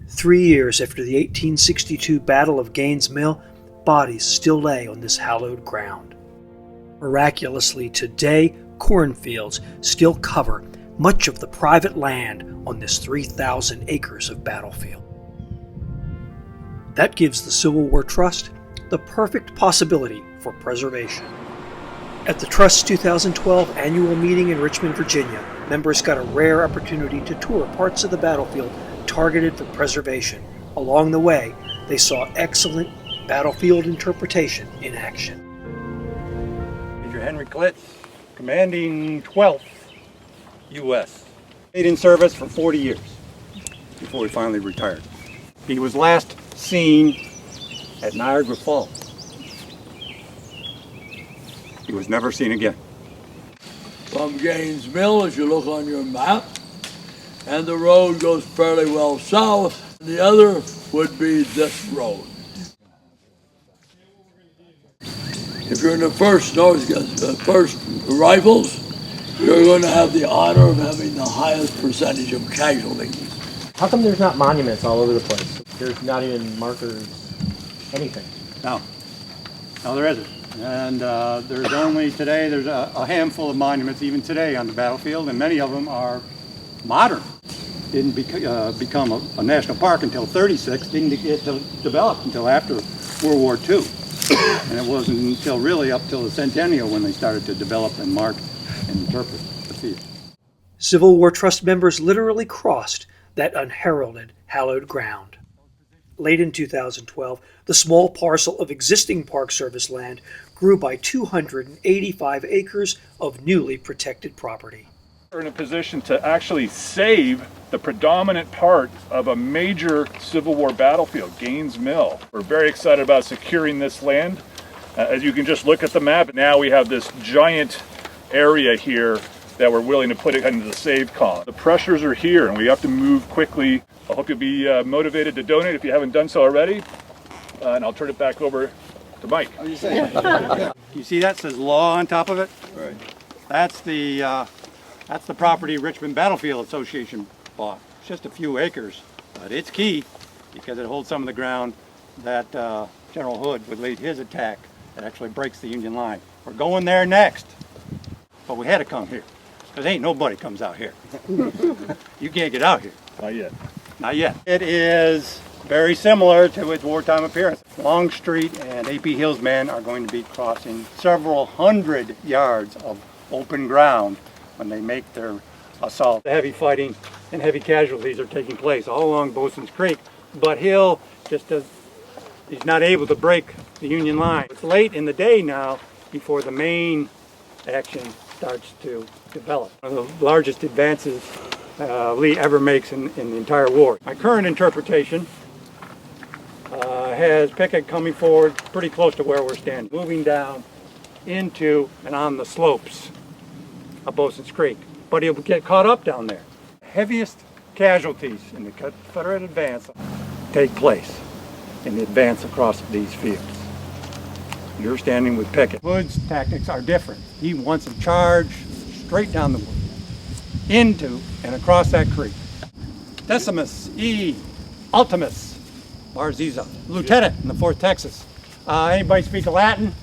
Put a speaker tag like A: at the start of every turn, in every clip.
A: 3 years after the 1862 Battle of Gaines' Mill, bodies still lay on this hallowed ground. Miraculously, today, cornfields still cover much of the private land on this 3,000 acres of battlefield. That gives the Civil War Trust the perfect possibility for preservation. At the Trust's 2012 annual meeting in Richmond, Virginia, members got a rare opportunity to tour parts of the battlefield targeted for preservation. Along the way, they saw excellent battlefield interpretation in action.
B: Major Henry Klitz, commanding 12th U.S. Stayed in service for 40 years before he finally retired. He was last seen at Niagara Falls. He was never seen again.
C: From Gaines' Mill, as you look on your map, and the road goes fairly well south. The other would be this road. If you're in the first rifles, you're going to have the honor of having the highest percentage of casualties.
D: How come there's not monuments all over the place? There's not even markers, anything?
B: No, there isn't. And there's only today, there's a handful of monuments even today on the battlefield, and many of them are modern. Didn't become a national park until '36, didn't get developed until after World War II. And it wasn't until really up till the centennial when they started to develop and mark and interpret the field.
A: Civil War Trust members literally crossed that unheralded, hallowed ground. Late in 2012, the small parcel of existing Park Service land grew by 285 acres of newly protected property.
E: We're in a position to actually save the predominant part of a major Civil War battlefield, Gaines' Mill. We're very excited about securing this land. As you can just look at the map, now we have this giant area here that we're willing to put it into the save column. The pressures are here and we have to move quickly. I hope you'll be motivated to donate if you haven't done so already. And I'll turn it back over to Mike.
B: You see that says law on top of it? Right. That's the property Richmond Battlefield Association bought. It's just a few acres, but it's key because it holds some of the ground that General Hood would lead his attack that actually breaks the Union line. We're going there next, but we had to come here because ain't nobody comes out here. You can't get out here.
E: Not yet.
B: Not yet. It is very similar to its wartime appearance. Longstreet and A.P. Hill's men are going to be crossing several hundred yards of open ground when they make their assault. The heavy fighting and heavy casualties are taking place all along Bosun's Creek, but Hill he's not able to break the Union line. It's late in the day now before the main action starts to develop. One of the largest advances Lee ever makes in the entire war. My current interpretation has Pickett coming forward pretty close to where we're standing, moving down into and on the slopes of Bosun's Creek, but he'll get caught up down there. Heaviest casualties in the Confederate advance take place in the advance across these fields. You're standing with Pickett. Hood's tactics are different. He wants to charge straight down the wood, into and across that creek. Decimus E. Ultimus Barziza, lieutenant in the 4th Texas. Anybody speak Latin?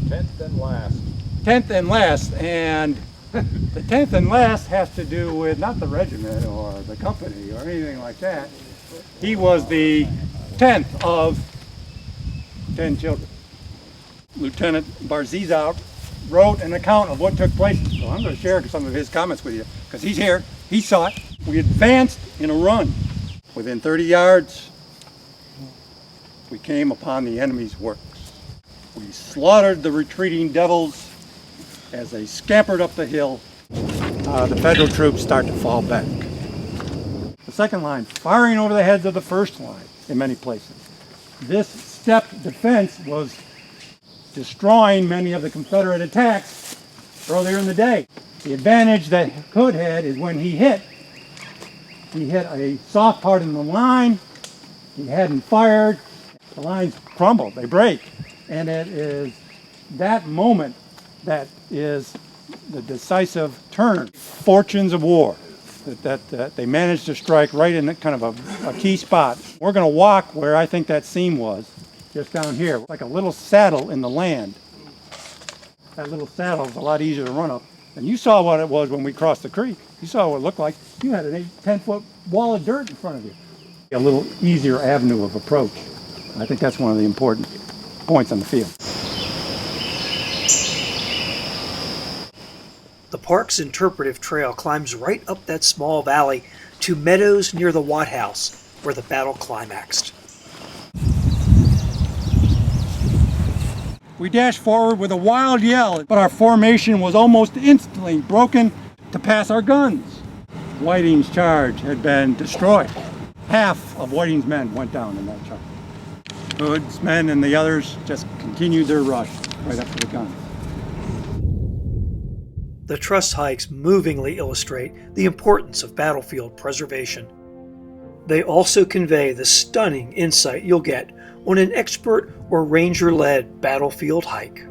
F: 10th and last.
B: 10th and last, and the 10th and last has to do with not the regiment or the company or anything like that. He was the 10th of 10 children. Lieutenant Barziza wrote an account of what took place. So I'm going to share some of his comments with you because he's here. He saw it. We advanced in a run. Within 30 yards, we came upon the enemy's works. We slaughtered the retreating devils as they scampered up the hill. The Federal troops start to fall back. The second line firing over the heads of the first line in many places. This stepped defense was destroying many of the Confederate attacks earlier in the day. The advantage that Hood had is when he hit a soft part in the line, he hadn't fired, the lines crumble, they break. And it is that moment that is the decisive turn. Fortunes of war. that they managed to strike right in kind of a key spot. We're going to walk where I think that seam was, just down here, like a little saddle in the land. That little saddle is a lot easier to run up. And you saw what it was when we crossed the creek. You saw what it looked like. You had an 10-foot wall of dirt in front of you. A little easier avenue of approach. I think that's one of the important points on the field.
A: The park's interpretive trail climbs right up that small valley to meadows near the Watt House, where the battle climaxed.
B: We dashed forward with a wild yell, but our formation was almost instantly broken to pass our guns. Whiting's charge had been destroyed. Half of Whiting's men went down in that charge. Hood's men and the others just continued their rush right up to the guns.
A: The Trust hikes movingly illustrate the importance of battlefield preservation. They also convey the stunning insight you'll get on an expert or ranger-led battlefield hike.